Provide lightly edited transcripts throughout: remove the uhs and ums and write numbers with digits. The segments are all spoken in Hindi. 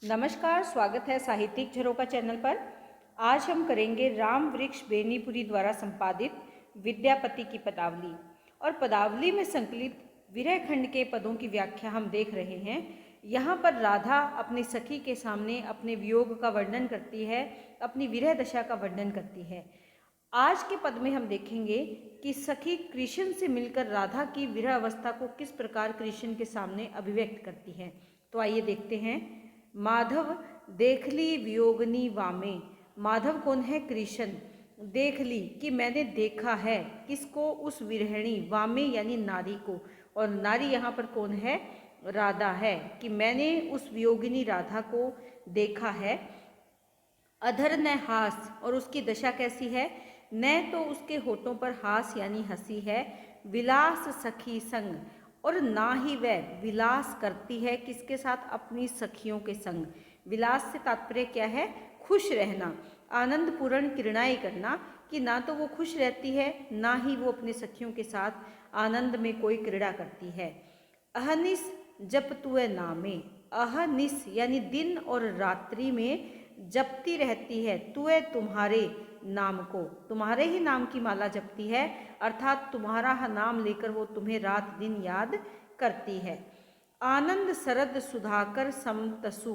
नमस्कार, स्वागत है साहित्यिक झरोका चैनल पर। आज हम करेंगे राम वृक्ष बेनीपुरी द्वारा संपादित विद्यापति की पदावली। और पदावली में संकलित विरह खंड के पदों की व्याख्या हम देख रहे हैं। यहाँ पर राधा अपनी सखी के सामने अपने वियोग का वर्णन करती है, अपनी विरह दशा का वर्णन करती है। आज के पद में हम देखेंगे कि सखी कृष्ण से मिलकर राधा की विरह अवस्था को किस प्रकार कृष्ण के सामने अभिव्यक्त करती है। तो आइए देखते हैं। माधव देख ली वियोगनी वामे। माधव कौन है? कृष्ण। देख ली कि मैंने देखा है, किसको? उस विरहिणी वामे यानी नारी को। और नारी यहाँ पर कौन है? राधा है। कि मैंने उस वियोगिनी राधा को देखा है। अधर न हास, और उसकी दशा कैसी है? न तो उसके होठों पर हास यानी हंसी है, विलास सखी संग, और ना ही वह विलास करती है किसके साथ? अपनी सखियों के संग। विलास से तात्पर्य क्या है? खुश रहना, आनंद पूर्ण क्रीड़ाएं करना। कि ना तो वो खुश रहती है, ना ही वो अपने सखियों के साथ आनंद में कोई क्रीड़ा करती है। अहनिस जप तुए नामे। अहनिस यानी दिन और रात्रि में जपती रहती है, तुए तुम्हारे नाम को, तुम्हारे ही नाम की माला जपती है, अर्थात तुम्हारा नाम लेकर वो तुम्हें रात दिन याद करती है। आनंद सरद सुधाकर समतसु।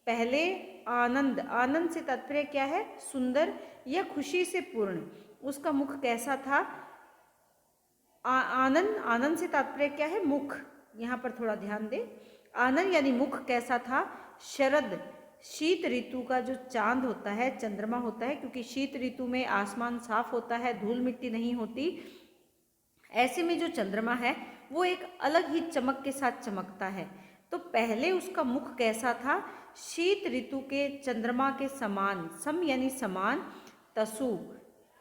पहले आनंद, आनंद से तात्पर्य क्या है? सुंदर या खुशी से पूर्ण। उसका मुख कैसा था? आनंद, आनंद से तात्पर्य क्या है? मुख। यहाँ पर थोड़ा ध्यान दें। आनंद यानी मुख कैसा था? शरद, शीत ऋतु का जो चांद होता है, चंद्रमा होता है, क्योंकि शीत ऋतु में आसमान साफ होता है, धूल मिट्टी नहीं होती। ऐसे में जो चंद्रमा है वो एक अलग ही चमक के साथ चमकता है। तो पहले उसका मुख कैसा था? शीत ऋतु के चंद्रमा के समान, सम यानी समान, तसु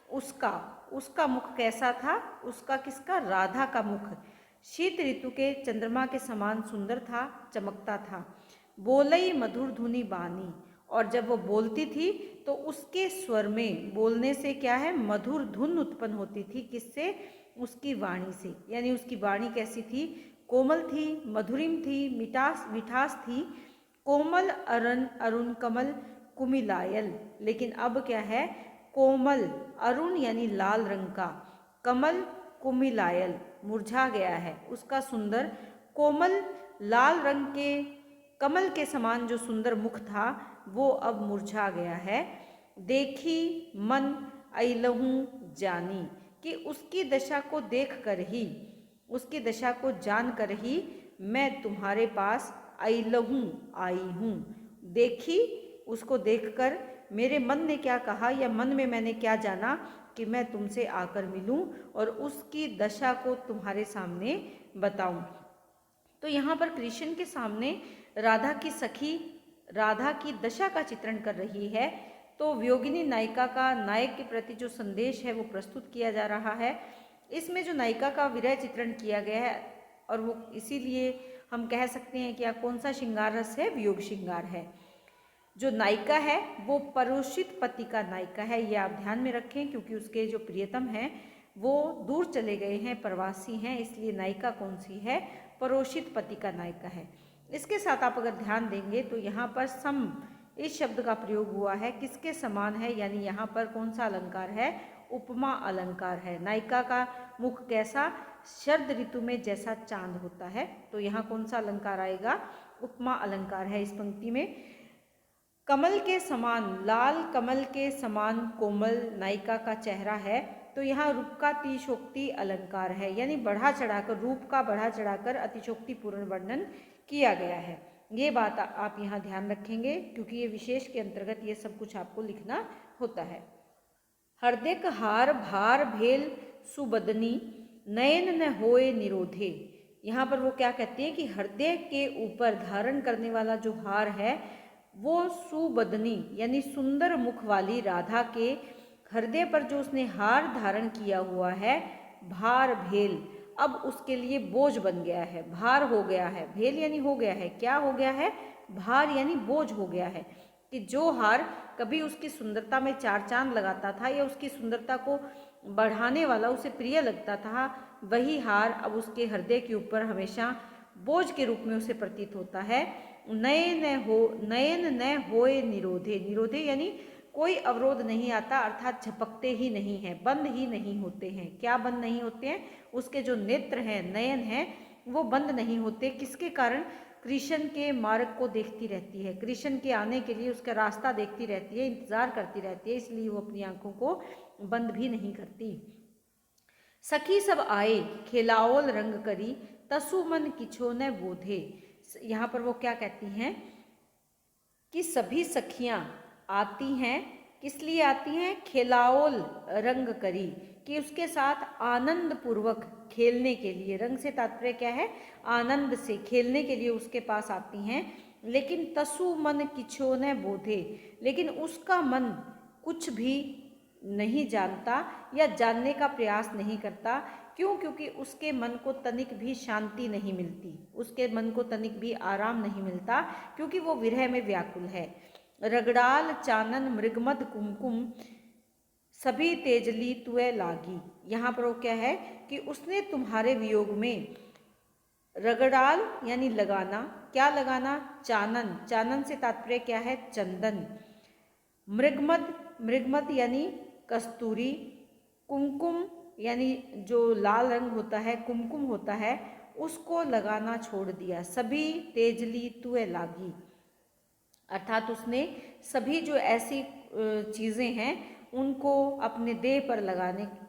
उसका मुख कैसा था? उसका किसका? राधा का मुख शीत ऋतु के चंद्रमा के समान सुंदर था, चमकता था। बोलई मधुर धुनी बानी, और जब वो बोलती थी तो उसके स्वर में, बोलने से क्या है? मधुर धुन उत्पन्न होती थी। किससे? उसकी वाणी से। यानी उसकी वाणी कैसी थी? कोमल थी, मधुरिम थी, मिठास थी। कोमल अरुण अरुण कमल कुमिलायल। लेकिन अब क्या है? कोमल, अरुण यानी लाल रंग का, कमल कुमिलायल मुरझा गया है। उसका सुंदर कोमल लाल रंग के कमल के समान जो सुंदर मुख था वो अब मुरझा गया है। देखी मन अइलहूँ जानी, कि उसकी दशा को देख कर ही, उसकी दशा को जान कर ही मैं तुम्हारे पास अइलहूँ आई हूँ। देखी, उसको देखकर मेरे मन ने क्या कहा, या मन में मैंने क्या जाना कि मैं तुमसे आकर मिलूं और उसकी दशा को तुम्हारे सामने बताऊं। तो यहाँ पर कृष्ण के सामने राधा की सखी राधा की दशा का चित्रण कर रही है। तो वियोगिनी नायिका का नायक के प्रति जो संदेश है वो प्रस्तुत किया जा रहा है। इसमें जो नायिका का विरह चित्रण किया गया है, और वो इसीलिए हम कह सकते हैं कि कौन सा श्रृंगार रस है? वियोग श्रृंगार है। जो नायिका है वो परोषित पति का नायिका है, ये आप ध्यान में रखें, क्योंकि उसके जो प्रियतम हैं वो दूर चले गए हैं, प्रवासी हैं, इसलिए नायिका कौन सी है? परोषित पति का नायिका है। इसके साथ आप अगर ध्यान देंगे तो यहाँ पर सम इस शब्द का प्रयोग हुआ है। किसके समान है? यानी यहाँ पर कौन सा अलंकार है? उपमा अलंकार है। नायिका का मुख कैसा? शरद ऋतु में जैसा चांद होता है। तो यहाँ कौन सा अलंकार आएगा? उपमा अलंकार है इस पंक्ति में। कमल के समान, लाल कमल के समान कोमल नायिका का चेहरा है। तो यहाँ रूप का अतिशोक्ति अलंकार है, यानी बढ़ा चढ़ाकर, रूप का बढ़ा चढ़ाकर अतिशोक्ति पूर्ण वर्णन किया गया है। ये बात आप यहाँ ध्यान रखेंगे, क्योंकि ये विशेष के अंतर्गत ये सब कुछ आपको लिखना होता है। हृदय हार भार भेल सुबदनी, नयन न होए निरोधे। यहाँ पर वो क्या कहती है कि हृदय के ऊपर धारण करने वाला जो हार है वो सुबदनी यानी सुंदर मुख वाली राधा के हृदय पर जो उसने हार धारण किया हुआ है, भार भेल, अब उसके लिए बोझ बन गया है, भार हो गया है। भेल यानी हो गया है, क्या हो गया है? भार यानी बोझ हो गया है। कि जो हार कभी उसकी सुंदरता में चार चांद लगाता था या उसकी सुंदरता को बढ़ाने वाला, उसे प्रिय लगता था, वही हार अब उसके हृदय के ऊपर हमेशा बोझ के रूप में उसे प्रतीत होता है। नयन न होए निरोधे। निरोधे यानी कोई अवरोध नहीं आता, अर्थात झपकते ही नहीं हैं, बंद ही नहीं होते हैं। क्या बंद नहीं होते हैं? उसके जो नेत्र हैं, नयन हैं, वो बंद नहीं होते। किसके कारण? कृष्ण के मार्ग को देखती रहती है, कृष्ण के आने के लिए उसका रास्ता देखती रहती है, इंतजार करती रहती है, इसलिए वो अपनी आंखों को बंद भी नहीं करती। सखी सब आए खेलाओल रंग करी, तसु मन किछो न बोधे। यहाँ पर वो क्या कहती हैं कि सभी सखियां आती हैं, किस लिए आती हैं? खेलाओल रंग करी, कि उसके साथ आनंद पूर्वक खेलने के लिए। रंग से तात्पर्य क्या है? आनंद से खेलने के लिए उसके पास आती हैं। लेकिन तसु मन किछो न बोधे, लेकिन उसका मन कुछ भी नहीं जानता या जानने का प्रयास नहीं करता। क्यों? क्योंकि उसके मन को तनिक भी शांति नहीं मिलती, उसके मन को तनिक भी आराम नहीं मिलता, क्योंकि वो विरह में व्याकुल है। रगड़ाल चानन मृगमद कुमकुम, सभी तेजली तुए लागी। यहाँ पर वो क्या है कि उसने तुम्हारे वियोग में रगड़ाल यानी लगाना, क्या लगाना? चानन। चानन से तात्पर्य क्या है? चंदन। मृगमद, मृगमद यानी कस्तूरी। कुमकुम यानी जो लाल रंग होता है, कुमकुम होता है, उसको लगाना छोड़ दिया। सभी तेजली तुए लागी, अर्थात उसने सभी जो ऐसी चीज़ें हैं उनको अपने देह पर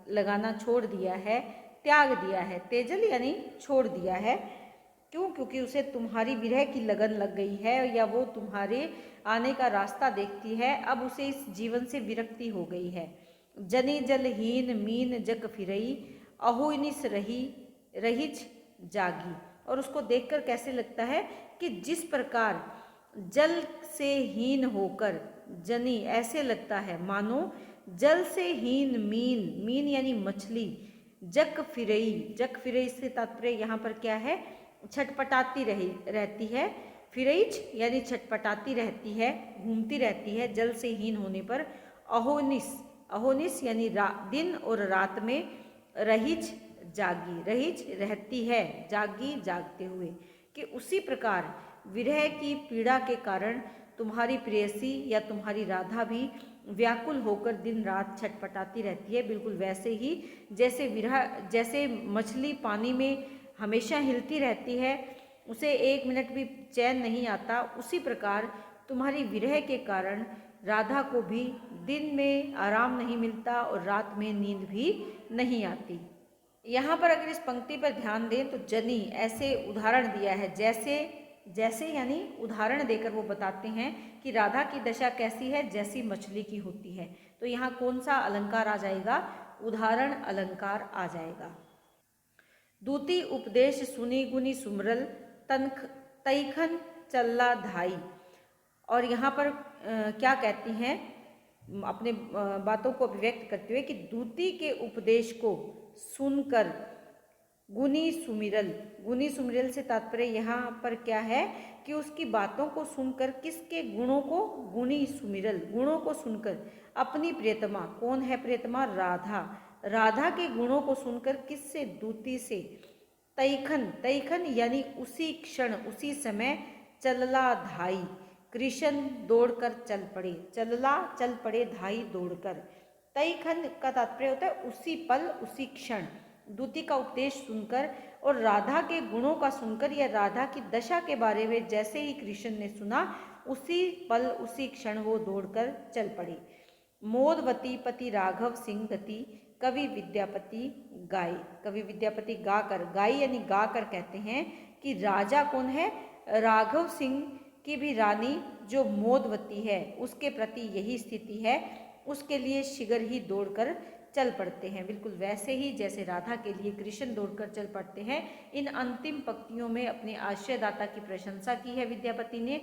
लगाना छोड़ दिया है, त्याग दिया है। तेजल यानी छोड़ दिया है। क्यों? क्योंकि उसे तुम्हारी विरह की लगन लग गई है, या वो तुम्हारे आने का रास्ता देखती है। अब उसे इस जीवन से विरक्ति हो गई है। जनी जलहीन मीन जग फिरई, अहोनिस रहीच जागी। और उसको देखकर कैसे लगता है कि जिस प्रकार जल से हीन होकर, जनी ऐसे लगता है मानो जल से हीन मीन, मीन यानी मछली, जग फिरई से तात्पर्य यहाँ पर क्या है? छटपटाती रहती है। फिरईच यानी छटपटाती रहती है, घूमती रहती है जल से हीन होने पर। अहोनिस, अहोनिस यानी दिन और रात में। रहीच जागी, रहीच रहती है, जागी जागते हुए। कि उसी प्रकार विरह की पीड़ा के कारण तुम्हारी प्रेयसी या तुम्हारी राधा भी व्याकुल होकर दिन रात छटपटाती रहती है। बिल्कुल वैसे ही जैसे विरह, जैसे मछली पानी में हमेशा हिलती रहती है, उसे एक मिनट भी चैन नहीं आता, उसी प्रकार तुम्हारी विरह के कारण राधा को भी दिन में आराम नहीं मिलता और रात में नींद भी नहीं आती। यहाँ पर अगर इस पंक्ति पर ध्यान दें तो जनी ऐसे उदाहरण दिया है, जैसे जैसे यानी उदाहरण देकर वो बताते हैं कि राधा की दशा कैसी है, जैसी मछली की होती है। तो यहाँ कौन सा अलंकार आ जाएगा? उदाहरण अलंकार आ जाएगा। दूती उपदेश सुनी गुनी सुमरल, तैखन चल्ला धाई। और यहाँ पर क्या कहती हैं अपने बातों को अभिव्यक्त करते हुए कि दूती के उपदेश को सुनकर गुनी सुमिरल, गुनी सुमिरल से तात्पर्य यहाँ पर क्या है कि उसकी बातों को सुनकर, किसके गुणों को? गुनी सुमिरल, गुणों को सुनकर अपनी प्रियतमा, कौन है प्रियतमा? राधा, राधा के गुणों को सुनकर किससे? दूती से। तैखन, तैखन यानी उसी क्षण, उसी समय। चलला धाई, कृष्ण दौड़कर चल पड़े, चलला चल पड़े, धाई दौड़कर। तैखन का तात्पर्य होता है उसी पल, उसी क्षण। दूती का उपदेश सुनकर और राधा के गुणों का सुनकर या राधा की दशा के बारे में जैसे ही कृष्ण ने सुना, उसी पल उसी क्षण वो दौड़कर चल पड़े। मोदवती पति राघव सिंह गति, कवि विद्यापति गाय। कवि विद्यापति गाकर, गाय यानी गाकर कहते हैं कि राजा कौन है? राघव सिंह की भी रानी जो मोदवती है, उसके प्रति यही स्थिति है, उसके लिए शीघ्र ही दौड़कर चल पड़ते हैं। बिल्कुल वैसे ही जैसे राधा के लिए कृष्ण दौड़कर चल पड़ते हैं। इन अंतिम पंक्तियों में अपने आश्रयदाता की प्रशंसा की है विद्यापति ने,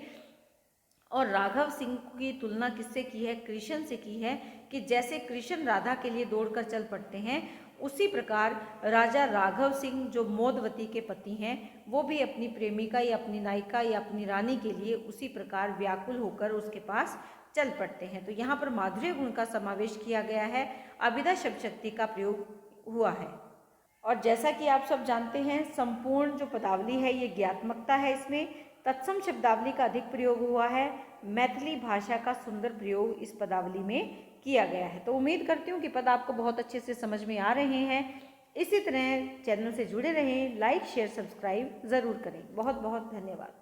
और राघव सिंह की तुलना किससे की है? कृष्ण से की है, कि जैसे कृष्ण राधा के लिए दौड़कर चल पड़ते हैं, उसी प्रकार राजा राघव सिंह जो मोदवती के पति हैं, वो भी अपनी प्रेमिका या अपनी नायिका या अपनी रानी के लिए उसी प्रकार व्याकुल होकर उसके पास चल पड़ते हैं। तो यहाँ पर माधुर्य गुण का समावेश किया गया है, अभिधा शब्द शक्ति का प्रयोग हुआ है। और जैसा कि आप सब जानते हैं, संपूर्ण जो पदावली है ये ज्ञात्मकता है, इसमें तत्सम शब्दावली का अधिक प्रयोग हुआ है। मैथिली भाषा का सुंदर प्रयोग इस पदावली में किया गया है। तो उम्मीद करती हूँ कि पद आपको बहुत अच्छे से समझ में आ रहे हैं। इसी तरह चैनल से जुड़े रहें, लाइक शेयर सब्सक्राइब ज़रूर करें। बहुत बहुत धन्यवाद।